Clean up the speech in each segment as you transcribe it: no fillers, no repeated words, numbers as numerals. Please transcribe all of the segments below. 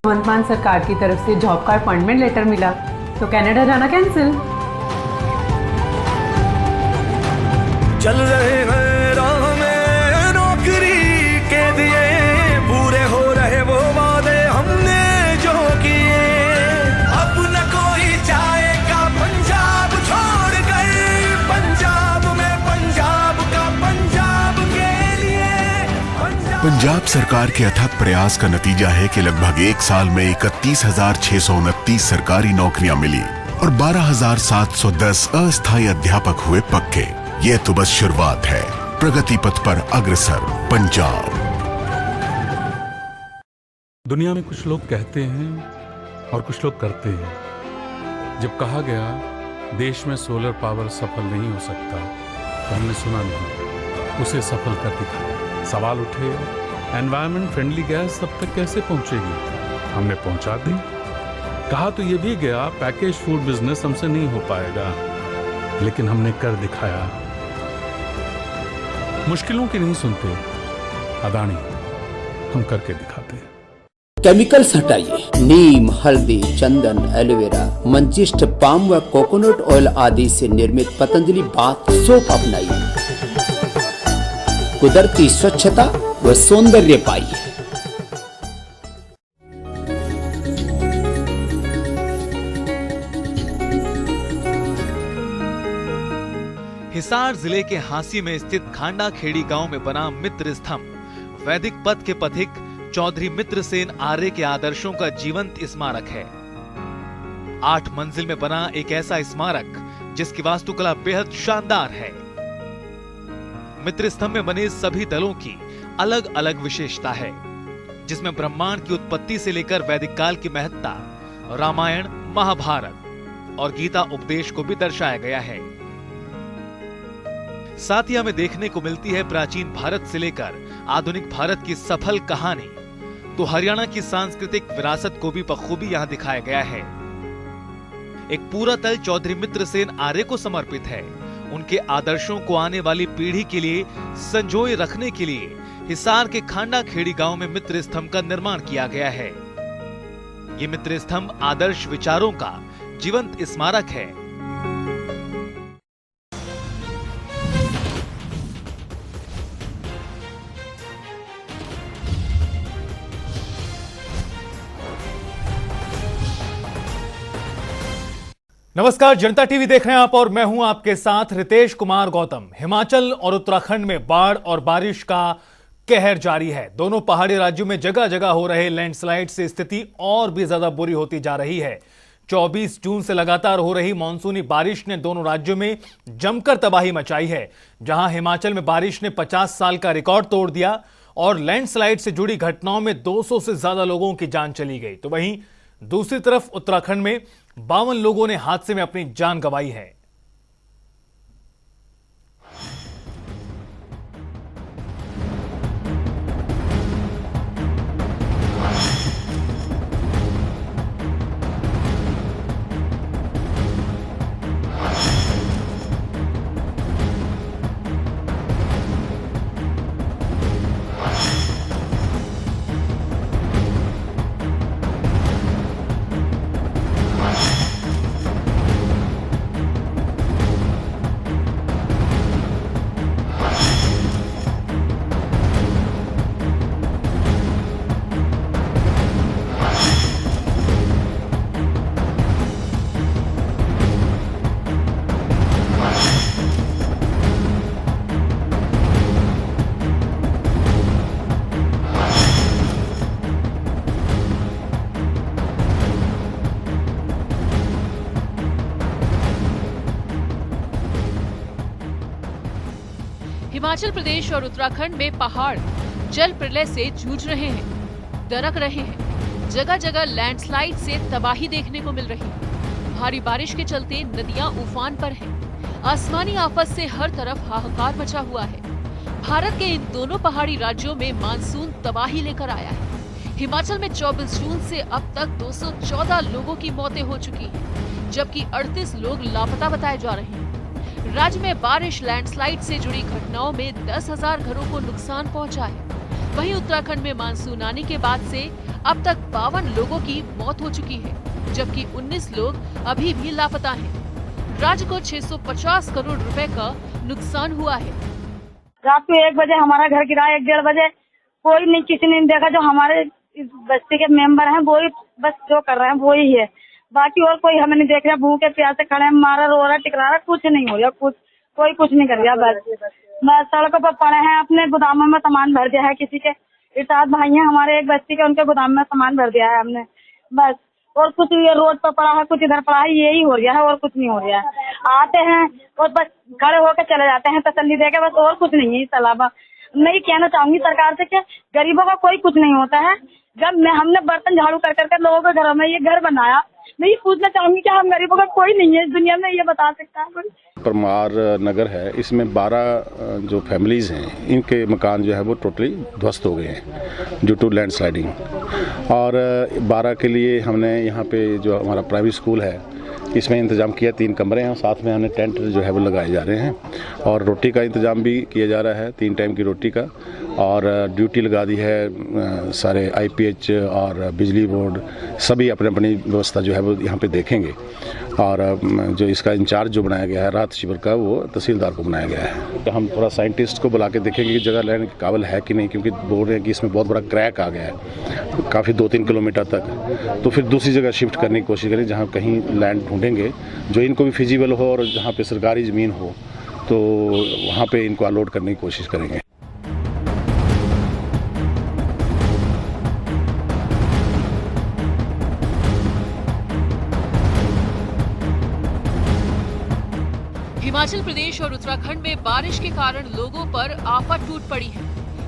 भगवंत मान सरकार की तरफ से जॉब का अपॉइंटमेंट लेटर मिला तो कनाडा जाना कैंसिल। चल रहे हैं राह में नौकरी के दिए, पूरे हो रहे वो वादे हमने जो किए। अब न कोई जाएगा पंजाब छोड़कर, पंजाब में पंजाब का पंजाब के लिए। पंजाब सरकार के अथक प्रयास का नतीजा है कि लगभग एक साल में 31,629 सरकारी नौकरियां मिली और 12,710 अस्थायी अध्यापक हुए पक्के। ये तो बस शुरुआत है। प्रगति पथ पर अग्रसर पंजाब। दुनिया में कुछ लोग कहते हैं और कुछ लोग करते हैं। जब कहा गया देश में सोलर पावर सफल नहीं हो सकता तो हमने सुना नहीं, उसे सफल कर दिखाया। सवाल उठे, एनवायरमेंट फ्रेंडली गैस तब तक कैसे पहुंचेगी? हमने पहुंचा दी। कहा तो ये भी गया पैकेज फूड बिजनेस हमसे नहीं हो पाएगा, लेकिन हमने कर दिखाया। मुश्किलों की नहीं सुनते अदानी, हम करके दिखाते हैं। केमिकल्स हटाइए। नीम, हल्दी, चंदन, एलोवेरा, मंजिष्ठ, पाम व कोकोनट ऑयल आदि से निर्मित पतंजलि बाथ सोप अपनाइए। कुदरती स्वच्छता व सौंदर्य पाइए। हिसार जिले के हांसी में स्थित खांडा खेड़ी गांव में बना मित्र स्तंभ वैदिक पथ के पथिक चौधरी मित्र सेन आर्य के आदर्शों का जीवंत स्मारक है। 8 मंजिल में बना एक ऐसा स्मारक जिसकी वास्तुकला बेहद शानदार है। मित्र स्तंभ में बने सभी दलों की अलग अलग विशेषता है, जिसमें ब्रह्मांड की उत्पत्ति से लेकर वैदिक काल की महत्ता, रामायण, महाभारत और गीता उपदेश को भी दर्शाया गया है। साथ ही हमें देखने को मिलती है प्राचीन भारत से लेकर आधुनिक भारत की सफल कहानी। तो हरियाणा की सांस्कृतिक विरासत को भी बखूबी यहाँ दिखाया गया है। एक पूरा तल चौधरी मित्र सेन आर्य को समर्पित है। उनके आदर्शों को आने वाली पीढ़ी के लिए संजोए रखने के लिए हिसार के खांडा खेड़ी गांव में मित्र स्तंभ का निर्माण किया गया है। ये मित्र स्तंभ आदर्श विचारों का जीवंत स्मारक है। नमस्कार, जनता टीवी देख रहे हैं आप और मैं हूं आपके साथ रितेश कुमार गौतम। हिमाचल और उत्तराखंड में बाढ़ और बारिश का कहर जारी है। दोनों पहाड़ी राज्यों में जगह जगह हो रहे लैंडस्लाइड से स्थिति और भी ज्यादा बुरी होती जा रही है। 24 जून से लगातार हो रही मानसूनी बारिश ने दोनों राज्यों में जमकर तबाही मचाई है। जहां हिमाचल में बारिश ने 50 साल का रिकॉर्ड तोड़ दिया और लैंडस्लाइड से जुड़ी घटनाओं में 200 से ज्यादा लोगों की जान चली गई, तो वहीं दूसरी तरफ उत्तराखंड में 52 लोगों ने हादसे में अपनी जान गंवाई है। हिमाचल प्रदेश और उत्तराखंड में पहाड़ जल प्रलय से जूझ रहे हैं, दरक रहे हैं। जगह जगह लैंडस्लाइड से तबाही देखने को मिल रही है। भारी बारिश के चलते नदियां उफान पर हैं। आसमानी आफत से हर तरफ हाहाकार मचा हुआ है। भारत के इन दोनों पहाड़ी राज्यों में मानसून तबाही लेकर आया है। हिमाचल में 24 जून से अब तक 214 लोगों की मौतें हो चुकी हैं, जबकि 38 लोग लापता बताए जा रहे हैं। राज्य में बारिश लैंडस्लाइड से जुड़ी घटनाओं में 10,000 घरों को नुकसान पहुंचा है। वहीं उत्तराखंड में मानसून आने के बाद से अब तक 52 लोगों की मौत हो चुकी है, जबकि 19 लोग अभी भी लापता हैं। राज्य को 650 करोड़ रुपए का नुकसान हुआ है। रात को 1 बजे हमारा घर गिरा, 1-1:30 बजे कोई नहीं, किसी ने देखा। जो हमारे इस बस्ती के मेंबर हैं वो ही बस जो कर रहे हैं वो ही है, बाकी और कोई हमें नहीं देख रहा। भूखे प्यासे खड़े हैं, मारा रो रहा टिकरा रहा, कुछ नहीं हो रहा, कोई कुछ नहीं कर रहा। बस सड़कों पर पड़े हैं, अपने गोदामों में सामान भर दिया है। किसी के 7 भाई हैं हमारे एक बस्ती के, उनके गोदाम में सामान भर दिया है हमने बस। और कुछ ये रोड पर पड़ा है, कुछ इधर पड़ा है, यही हो रहा है और कुछ नहीं हो रहा है। आते हैं और बस खड़े होकर चले जाते हैं तसल्ली देके, बस और कुछ नहीं है इस अलावा। मैं ये कहना चाहूंगी सरकार से कि गरीबों का कोई कुछ नहीं होता है। जब हमने बर्तन झाड़ू कर करके लोगों के घरों में ये घर बनाया, मैं ये पूछना चाहूंगी कि हम गरीबों का कोई नहीं है इस दुनिया में, ये बता सकता है कोई? परमार नगर है, इसमें 12 जो फैमिलीज हैं, इनके मकान जो है वो टोटली ध्वस्त हो गए हैं ड्यू टू लैंडस्लाइडिंग। और 12 के लिए हमने यहाँ पे जो हमारा प्राइवेट स्कूल है इसमें इंतज़ाम किया, 3 कमरे हैं, साथ में हमने टेंट जो है वो लगाए जा रहे हैं और रोटी का इंतज़ाम भी किया जा रहा है, 3 टाइम की रोटी का। और ड्यूटी लगा दी है सारे IPH और बिजली बोर्ड, सभी अपनी अपनी व्यवस्था जो है वो यहाँ पे देखेंगे। और जो इसका इंचार्ज जो बनाया गया है राहत शिविर का, वो तहसीलदार को बनाया गया है। हम थोड़ा साइंटिस्ट को बुला के देखेंगे कि जगह लेने के काबिल है कि नहीं, क्योंकि बोल रहे हैं कि इसमें बहुत बड़ा क्रैक आ गया है काफ़ी 2-3 किलोमीटर तक। तो फिर दूसरी जगह शिफ्ट करने की कोशिश करें, जहाँ कहीं लैंड ढूंढेंगे जो इनको भी फिजिबल हो और जहाँ पे सरकारी ज़मीन हो, तो वहाँ पे इनको अलॉट करने की कोशिश करेंगे। हिमाचल प्रदेश और उत्तराखंड में बारिश के कारण लोगों पर आफत टूट पड़ी है।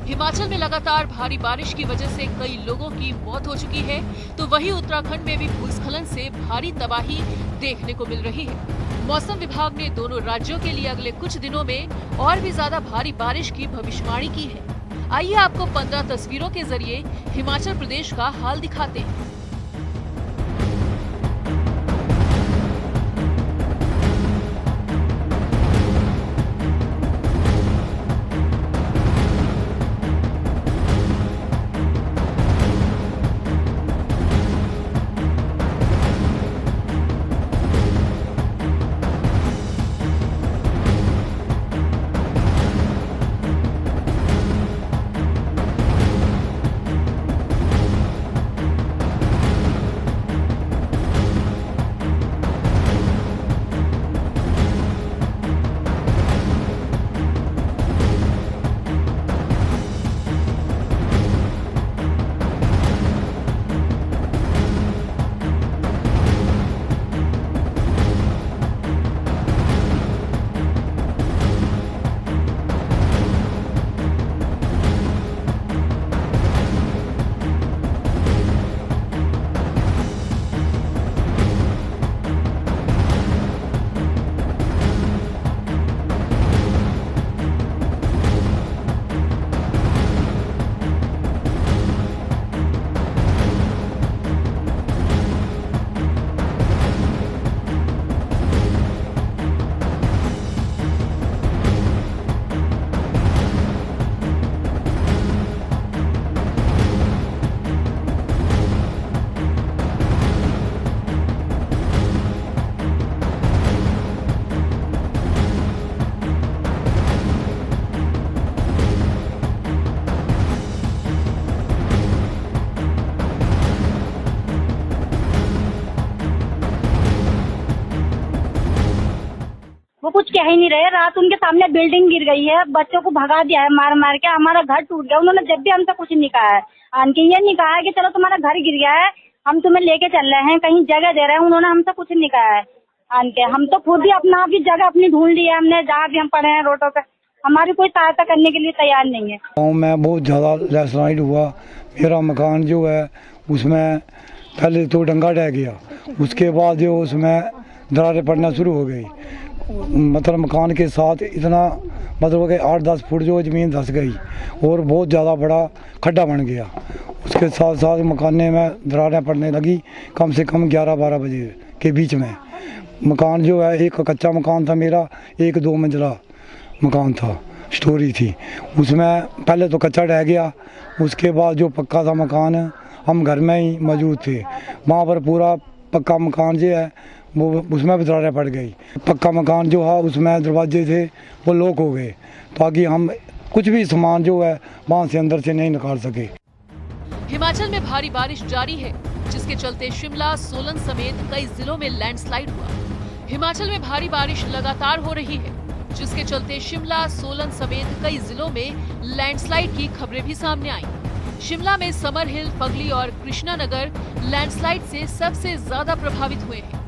हिमाचल में लगातार भारी बारिश की वजह से कई लोगों की मौत हो चुकी है, तो वहीं उत्तराखंड में भी भूस्खलन से भारी तबाही देखने को मिल रही है। मौसम विभाग ने दोनों राज्यों के लिए अगले कुछ दिनों में और भी ज्यादा भारी बारिश की भविष्यवाणी की है। आइए आपको 15 तस्वीरों के जरिए हिमाचल प्रदेश का हाल दिखाते हैं। वो कुछ कह ही नहीं रहे। रात उनके सामने बिल्डिंग गिर गई है, बच्चों को भगा दिया है मार मार के, हमारा घर टूट गया। उन्होंने जब भी हमसे कुछ नहीं कहा है, आनके ये नहीं कहा है कि चलो तुम्हारा घर गिर गया है, हम तुम्हें लेके चल रहे हैं, कहीं जगह दे रहे हैं। उन्होंने हमसे कुछ नहीं कहा है आनके। हम तो खुद ही अपना भी जगह अपनी ढूंढ ली है हमने, जहाँ भी हम पड़े हैं रोडों पे, हमारी कोई सहायता करने के लिए तैयार नहीं है। गाँव में बहुत ज़्यादा लैंडस्लाइड हुआ। मेरा मकान जो है उसमें पहले तो डंगा ढह गया, उसके बाद जो उसमें दरारें पड़ना शुरू हो गई। मतलब मकान के साथ इतना मतलब कि 8-10 फुट जो ज़मीन धंस गई और बहुत ज़्यादा बड़ा खड्डा बन गया। उसके साथ साथ मकाने में दरारें पड़ने लगी कम से कम 11-12 बजे के बीच में। मकान जो है एक कच्चा मकान था मेरा, एक 2 मंजिला मकान था, स्टोरी थी। उसमें पहले तो कच्चा ढह गया, उसके बाद जो पक्का था मकान हम घर में ही मौजूद थे। वहाँ पर पूरा पक्का मकान जो है वो उसमें भी दरारें पड़ गई। पक्का मकान जो है उसमें दरवाजे थे वो लॉक हो गए, ताकि हम कुछ भी सामान जो है वहाँ से अंदर से नहीं निकाल सके। हिमाचल में भारी बारिश जारी है, जिसके चलते शिमला, सोलन समेत कई जिलों में लैंडस्लाइड हुआ। हिमाचल में भारी बारिश लगातार हो रही है, जिसके चलते शिमला, सोलन समेत कई जिलों में लैंडस्लाइड की खबरें भी सामने आई। शिमला में समर हिल, पगली और कृष्णानगर लैंडस्लाइड से सबसे ज्यादा प्रभावित हुए हैं।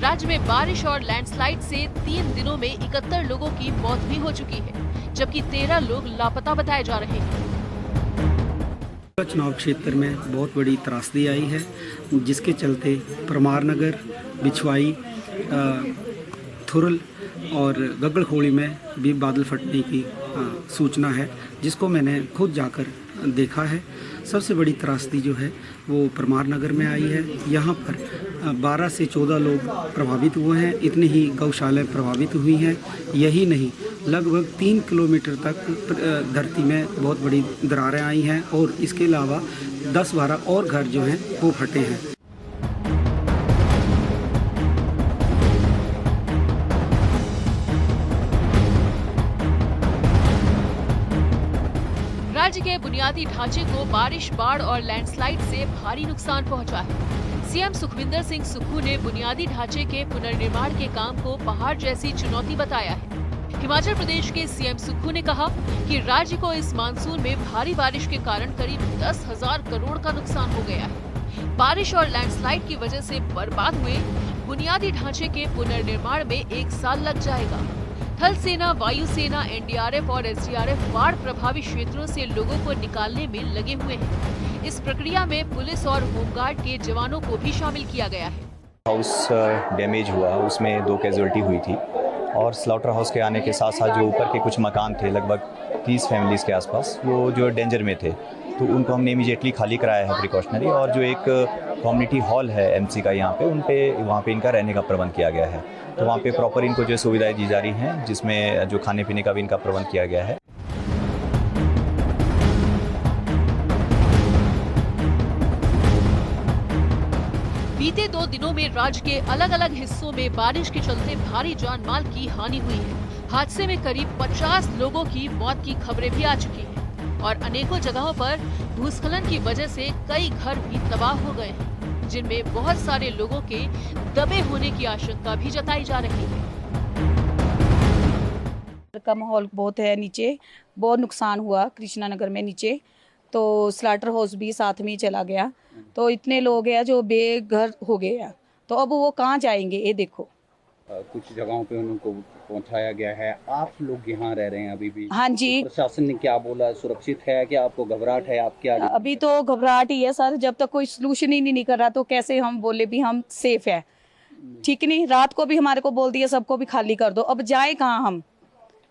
राज्य में बारिश और लैंडस्लाइड से 3 दिनों में 71 लोगों की मौत भी हो चुकी है, जबकि 13 लोग लापता बताए जा रहे हैं। चुनाव क्षेत्र में बहुत बड़ी त्रासदी आई है, जिसके चलते परमार नगर, बिछवाई, थुरल और गगड़खोड़ी में भी बादल फटने की सूचना है, जिसको मैंने खुद जाकर देखा है। सबसे बड़ी त्रासदी जो है वो परमार नगर में आई है। यहाँ पर 12 से 14 लोग प्रभावित हुए हैं। इतनी ही गौशालाएं प्रभावित हुई हैं। यही नहीं, लगभग 3 किलोमीटर तक धरती में बहुत बड़ी दरारें आई हैं और इसके अलावा 10-12 और घर जो हैं वो फटे हैं। राज्य के बुनियादी ढांचे को बारिश, बाढ़ और लैंडस्लाइड से भारी नुकसान पहुंचा है। सीएम सुखविंदर सिंह सुक्खू ने बुनियादी ढांचे के पुनर्निर्माण के काम को पहाड़ जैसी चुनौती बताया है। हिमाचल प्रदेश के सीएम सुक्खू ने कहा कि राज्य को इस मानसून में भारी बारिश के कारण करीब 10,000 करोड़ का नुकसान हो गया है। बारिश और लैंडस्लाइड की वजह से बर्बाद हुए बुनियादी ढांचे के पुनर्निर्माण में 1 साल लग जाएगा। थल सेना, वायुसेना, एनडीआरएफ और एसडीआरएफ बाढ़ प्रभावित क्षेत्रों से लोगों को निकालने में लगे हुए हैं। इस प्रक्रिया में पुलिस और होमगार्ड के जवानों को भी शामिल किया गया है। हाउस डैमेज हुआ, उसमें 2 कैजुअल्टी हुई थी और स्लॉटर हाउस के आने के साथ साथ जो ऊपर के कुछ मकान थे, लगभग 30 फैमिलीज के आसपास, वो जो डेंजर में थे, तो उनको हमने इमीडिएटली खाली कराया है प्रिकॉशनरी। और जो एक कम्युनिटी हॉल है एमसी का यहाँ पे, वहाँ पे इनका रहने का प्रबंध किया गया है। तो वहाँ पे प्रॉपर इनको जो सुविधाएं दी जा रही हैं, जिसमें जो खाने पीने का भी इनका प्रबंध किया गया है। बीते 2 दिनों में राज्य के अलग अलग हिस्सों में बारिश के चलते भारी जान-माल की हानि हुई है। हादसे में करीब 50 लोगों की मौत की खबरें भी आ चुकी हैं और अनेकों जगहों पर भूस्खलन की वजह से कई घर भी तबाह हो गए हैं, जिनमें बहुत सारे लोगों के दबे होने की आशंका भी जताई जा रही है। का माहौल बहुत है, नीचे बहुत नुकसान हुआ कृष्णानगर में नीचे, तो स्लाटर हाउस भी साथ में ही चला गया। तो इतने लोग हैं जो बेघर हो गए हैं, तो अब वो कहाँ जाएंगे? ये देखो कुछ जगहों पे उनको पहुंचाया गया है। आप लोग यहाँ रह रहे हैं अभी भी? हाँ जी। तो प्रशासन ने क्या बोला? सुरक्षित है क्या? आपको घबराहट है? आप क्या? अभी तो घबराहट ही है सर, जब तक कोई सोल्यूशन ही नहीं कर रहा तो कैसे हम बोले भी हम सेफ है? ठीक नहीं, रात को भी हमारे को बोल दिया सबको भी खाली कर दो। अब जाए कहाँ? हम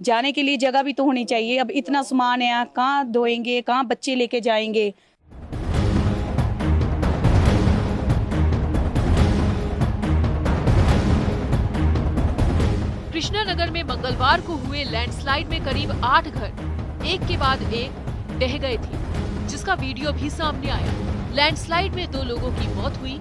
जाने के लिए जगह भी तो होनी चाहिए। अब इतना सामान है, कहाँ धोएंगे, कहाँ बच्चे लेके जाएंगे? कृष्णानगर में मंगलवार को हुए लैंडस्लाइड में करीब 8 घर एक के बाद एक ढह गए थे, जिसका वीडियो भी सामने आया। लैंडस्लाइड में 2 लोगों की मौत हुई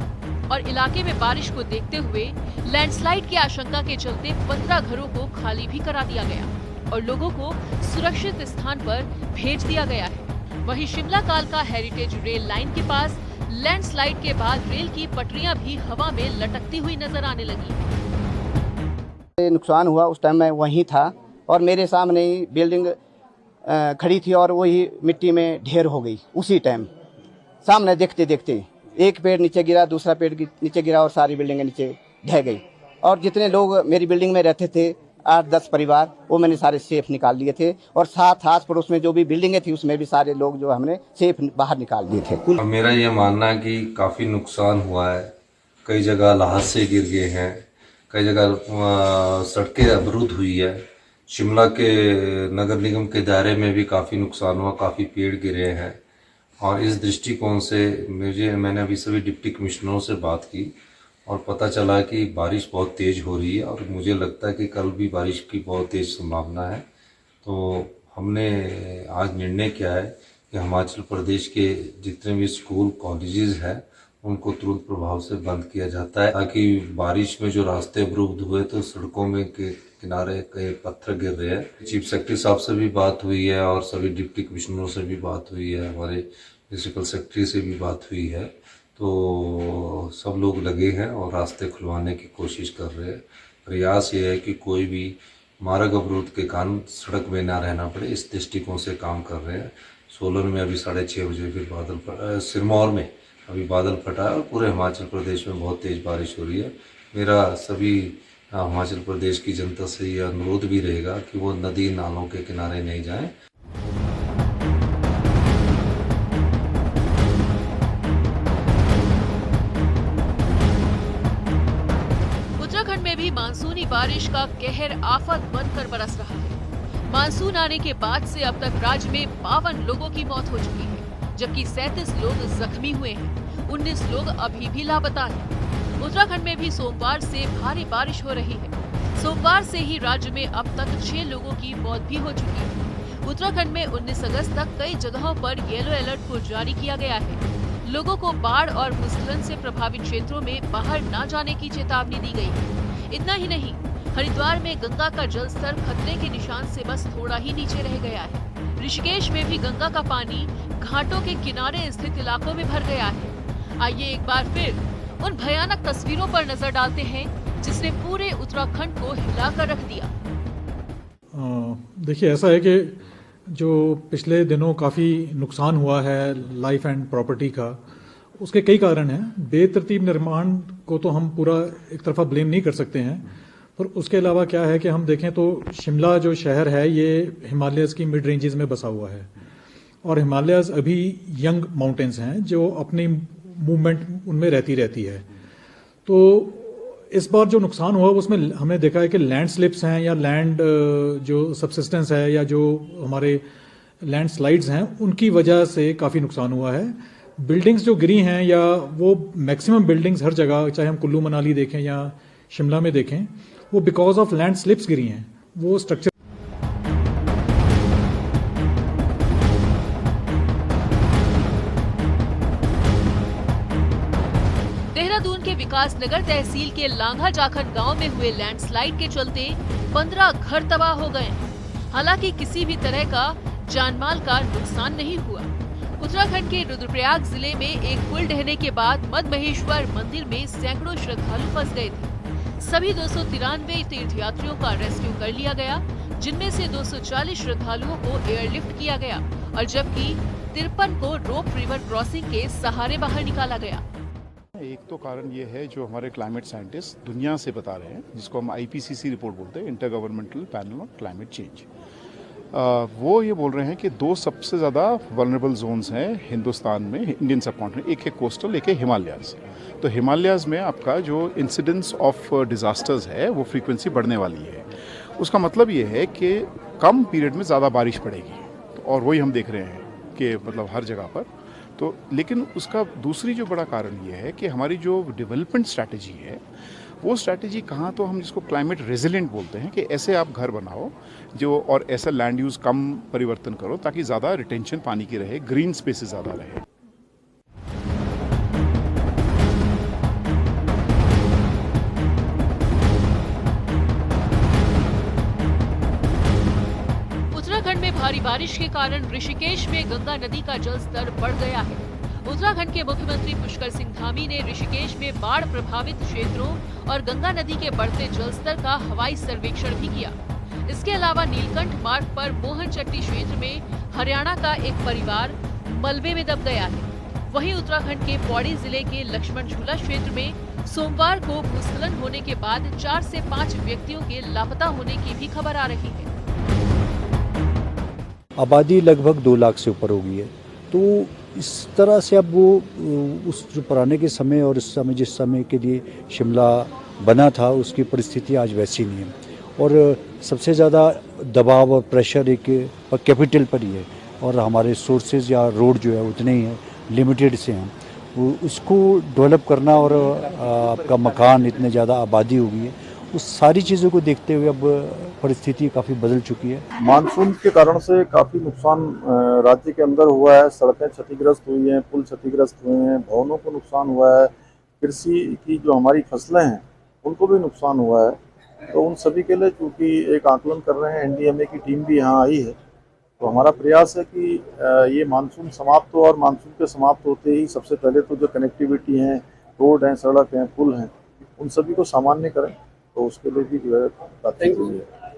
और इलाके में बारिश को देखते हुए लैंडस्लाइड की आशंका के चलते 15 घरों को खाली भी करा दिया गया और लोगों को सुरक्षित स्थान पर भेज दिया गया है। वहीं शिमला कालका हेरिटेज रेल लाइन के पास लैंडस्लाइड के बाद रेल की पटरियां भी हवा में लटकती हुई नजर आने लगी। नुकसान हुआ उस टाइम मैं वहीं था और मेरे सामने ही बिल्डिंग खड़ी थी और वही मिट्टी में ढेर हो गई उसी टाइम। सामने देखते देखते एक पेड़ नीचे गिरा, दूसरा पेड़ नीचे गिरा और सारी बिल्डिंगें नीचे ढह गई। और जितने लोग मेरी बिल्डिंग में रहते थे 8-10 परिवार, वो मैंने सारे सेफ निकाल लिए थे और साथ आस पड़ोस में जो भी बिल्डिंगें थी उसमें भी सारे लोग जो हमने सेफ बाहर निकाल दिए थे। मेरा ये मानना है कि काफ़ी नुकसान हुआ है। कई जगह लाहत से गिर गए हैं, कई जगह सड़कें अवरुद्ध हुई है। शिमला के नगर निगम के दायरे में भी काफ़ी नुकसान हुआ, काफ़ी पेड़ गिरे हैं। और इस दृष्टिकोण से मैंने अभी सभी डिप्टी कमिश्नरों से बात की और पता चला कि बारिश बहुत तेज़ हो रही है और मुझे लगता है कि कल भी बारिश की बहुत तेज़ संभावना है। तो हमने आज निर्णय किया है कि हिमाचल प्रदेश के जितने भी स्कूल कॉलेजेस हैं उनको तुरंत प्रभाव से बंद किया जाता है, ताकि बारिश में जो रास्ते अवरुद्ध हुए तो सड़कों में के किनारे कई पत्थर गिर रहे हैं। चीफ सेक्रेटरी साहब से भी बात हुई है और सभी डिप्टी कमिश्नरों से भी बात हुई है, हमारे म्यूनिसिपल सेक्रेटरी से भी बात हुई है, तो सब लोग लगे हैं और रास्ते खुलवाने की कोशिश कर रहे हैं। प्रयास ये है कि कोई भी मार्ग अवरोध के कारण सड़क में ना रहना पड़े, इस दृष्टिकोण से काम कर रहे हैं। सोलन में अभी 6:30 बजे फिर बादल, सिरमौर में अभी बादल फटा है और पूरे हिमाचल प्रदेश में बहुत तेज़ बारिश हो रही है। मेरा सभी हिमाचल प्रदेश की जनता से यह अनुरोध भी रहेगा कि वो नदी नालों के किनारे नहीं जाएं। उत्तराखंड में भी मानसूनी बारिश का कहर आफत बनकर बरस रहा है। मानसून आने के बाद से अब तक राज्य में 52 लोगों की मौत हो चुकी है, जबकि 37 लोग जख्मी हुए हैं। 19 लोग अभी भी लापता हैं। उत्तराखंड में भी सोमवार से भारी बारिश हो रही है। सोमवार से ही राज्य में अब तक 6 लोगों की मौत भी हो चुकी है। उत्तराखंड में 19 अगस्त तक कई जगहों पर येलो अलर्ट को जारी किया गया है। लोगों को बाढ़ और भूस्खलन से प्रभावित क्षेत्रों में बाहर न जाने की चेतावनी दी गई है। इतना ही नहीं, हरिद्वार में गंगा का जलस्तर खतरे के निशान से बस थोड़ा ही नीचे रह गया है। ऋषिकेश में भी गंगा का पानी घाटों के किनारे स्थित इलाकों में भर गया है। आइए एक बार फिर उन भयानक तस्वीरों पर नजर डालते हैं जिसने पूरे उत्तराखंड को हिलाकर रख दिया। देखिए, ऐसा है कि जो पिछले दिनों काफ़ी नुकसान हुआ है लाइफ एंड प्रॉपर्टी का, उसके कई कारण हैं। बेतरतीब निर्माण को तो हम पूरा एक तरफा ब्लेम नहीं कर सकते हैं, पर उसके अलावा क्या है कि हम देखें तो शिमला जो शहर है ये हिमालयस की मिड रेंजेस में बसा हुआ है और हिमालयस अभी यंग माउंटेन्स हैं जो अपनी मूवमेंट उनमें रहती है। तो इस बार जो नुकसान हुआ उसमें हमने देखा है कि लैंड स्लिप्स हैं या लैंड जो सबसिस्टेंस है या जो हमारे लैंड स्लाइड्स हैं उनकी वजह से काफ़ी नुकसान हुआ है। बिल्डिंग्स जो गिरी हैं या वो मैक्सिमम बिल्डिंग्स हर जगह, चाहे हम कुल्लू मनाली देखें या शिमला में देखें, वो बिकॉज ऑफ लैंड स्लिप्स गिरी हैं। वो स्ट्रक्चर देहरादून के विकास नगर तहसील के लांघा जाखन गांव में हुए लैंडस्लाइड के चलते 15 घर तबाह हो गए। हालांकि किसी भी तरह का जानमाल का नुकसान नहीं हुआ। उत्तराखंड के रुद्रप्रयाग जिले में एक पुल ढहने के बाद मदमहेश्वर मंदिर में सैकड़ों श्रद्धालु फंस गए थे। सभी 293 तीर्थयात्रियों का रेस्क्यू कर लिया गया, जिनमें से 240 श्रद्धालुओं को एयरलिफ्ट किया गया और जबकि 53 को रोप रिवर क्रॉसिंग के सहारे बाहर निकाला गया। एक तो कारण ये है जो हमारे क्लाइमेट साइंटिस्ट दुनिया से बता रहे हैं, जिसको हम IPCC रिपोर्ट बोलते हैं, inter governmental panel on climate change. वो ये बोल रहे हैं कि 2 सबसे ज़्यादा वल्नरेबल जोन्स हैं हिंदुस्तान में, इंडियन सब कॉन्टिनेंट, एक है कोस्टल, एक है हिमालयाज़। तो हिमालयाज़ में आपका जो इंसिडेंस ऑफ डिज़ास्टर्स है वो फ्रीक्वेंसी बढ़ने वाली है। उसका मतलब ये है कि कम पीरियड में ज़्यादा बारिश पड़ेगी और वही हम देख रहे हैं कि मतलब हर जगह पर। तो लेकिन उसका दूसरी जो बड़ा कारण ये है कि हमारी जो डेवलपमेंट स्ट्रैटेजी है वो स्ट्रैटेजी कहाँ, तो हम जिसको क्लाइमेट रेजिलेंट बोलते हैं कि ऐसे आप घर बनाओ जो और ऐसा लैंड यूज़ कम परिवर्तन करो ताकि ज़्यादा रिटेंशन पानी की रहे, ग्रीन स्पेसेस ज़्यादा रहे। उत्तराखंड में भारी बारिश के कारण ऋषिकेश में गंगा नदी का जलस्तर बढ़ गया है। उत्तराखंड के मुख्यमंत्री पुष्कर सिंह धामी ने ऋषिकेश में बाढ़ प्रभावित क्षेत्रों और गंगा नदी के बढ़ते जलस्तर का हवाई सर्वेक्षण भी किया। इसके अलावा नीलकंठ मार्ग पर मोहनचट्टी क्षेत्र में हरियाणा का एक परिवार मलबे में दब गया है। वहीं उत्तराखंड के पौड़ी जिले के लक्ष्मण झूला क्षेत्र में सोमवार को भूस्खलन होने के बाद 4 से 5 व्यक्तियों के लापता होने की भी खबर आ रही है। आबादी लगभग 2 लाख से ऊपर हो गई है, तो इस तरह से अब वो उस जो पुराने के समय और इस समय जिस समय के लिए शिमला बना था उसकी परिस्थिति आज वैसी नहीं है। और सबसे ज़्यादा दबाव और प्रेशर एक कैपिटल पर ही है और हमारे सोर्सेज या रोड जो है उतने ही हैं, लिमिटेड से हैं। वो उसको डेवलप करना और आपका मकान इतने ज़्यादा आबादी हो गई है तो सारी चीज़ों को देखते हुए अब परिस्थिति काफ़ी बदल चुकी है। मानसून के कारण से काफ़ी नुकसान राज्य के अंदर हुआ है। सड़कें क्षतिग्रस्त हुई हैं, पुल क्षतिग्रस्त हुए हैं, भवनों को नुकसान हुआ है, कृषि की जो हमारी फसलें हैं उनको भी नुकसान हुआ है। तो उन सभी के लिए चूँकि एक आकलन कर रहे हैं, एनडीएमए की टीम भी यहाँ आई है, तो हमारा प्रयास है कि ये मानसून समाप्त हो और मानसून के समाप्त होते ही सबसे पहले तो जो कनेक्टिविटी हैं, रोड हैं, सड़क हैं, पुल हैं, उन सभी को सामान्य करें। तो उसके लिए भी जो है प्राथमिकता है।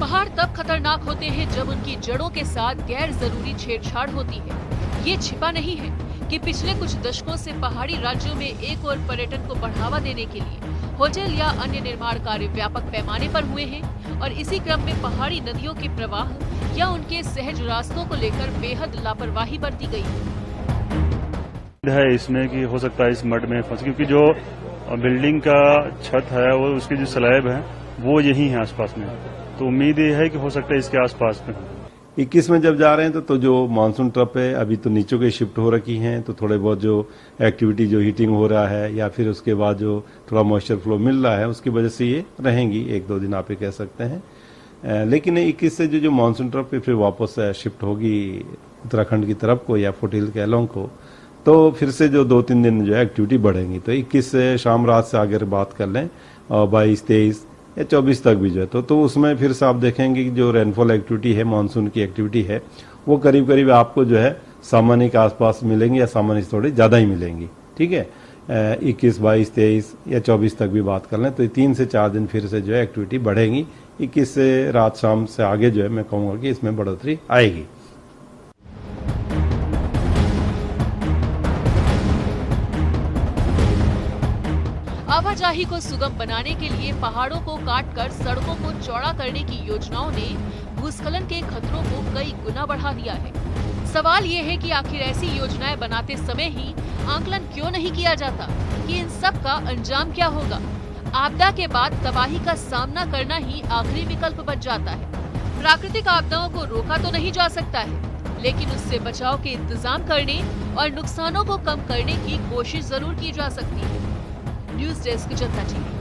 पहाड़ तब खतरनाक होते हैं जब उनकी जड़ों के साथ गैर जरूरी छेड़छाड़ होती है। ये छिपा नहीं है कि पिछले कुछ दशकों से पहाड़ी राज्यों में एक और पर्यटन को बढ़ावा देने के लिए होटल या अन्य निर्माण कार्य व्यापक पैमाने पर हुए हैं और इसी क्रम में पहाड़ी नदियों के प्रवाह या उनके सहज रास्तों को लेकर बेहद लापरवाही बरती गई है। इसमें कि हो सकता है इस मड में फंस, क्योंकि जो बिल्डिंग का छत है वो उसकी जो स्लैब है वो यही है आसपास में, तो उम्मीद ये है कि हो सकता है इसके आसपास में। 21 में जब जा रहे हैं तो जो मानसून ट्रप है अभी तो नीचों के शिफ्ट हो रखी हैं, तो थोड़े बहुत जो एक्टिविटी जो हीटिंग हो रहा है या फिर उसके बाद जो थोड़ा मॉइस्चर फ्लो मिल रहा है उसकी वजह से ये रहेंगी 1-2 दिन आप ये कह सकते हैं। लेकिन 21 से जो मानसून ट्रप फिर वापस शिफ्ट होगी उत्तराखंड की तरफ को या फुटहिल कैलोंग को, तो फिर से जो 2-3 दिन जो है एक्टिविटी बढ़ेंगी। तो 21 से शाम रात से आगे बात कर लें और 22, 23 या 24 तक भी जो है तो उसमें फिर से आप देखेंगे कि जो रेनफॉल एक्टिविटी है, मानसून की एक्टिविटी है, वो करीब करीब आपको जो है सामान्य के आसपास मिलेंगी या सामान्य से थोड़ी ज़्यादा ही मिलेंगी। ठीक है, 21, 22, 23 या 24 तक भी बात कर लें तो 3 से 4 दिन फिर से जो है एक्टिविटी बढ़ेगी। 21 से रात शाम से आगे जो है मैं कहूँगा कि इसमें बढ़ोतरी आएगी। आवाजाही को सुगम बनाने के लिए पहाड़ों को काटकर सड़कों को चौड़ा करने की योजनाओं ने भूस्खलन के खतरों को कई गुना बढ़ा दिया है। सवाल ये है कि आखिर ऐसी योजनाएं बनाते समय ही आकलन क्यों नहीं किया जाता कि इन सब का अंजाम क्या होगा। आपदा के बाद तबाही का सामना करना ही आखिरी विकल्प बच जाता है। प्राकृतिक आपदाओं को रोका तो नहीं जा सकता है, लेकिन उससे बचाव के इंतजाम करने और नुकसानों को कम करने की कोशिश जरूर की जा सकती है। न्यूज़ डेस्क, जनता टीवी।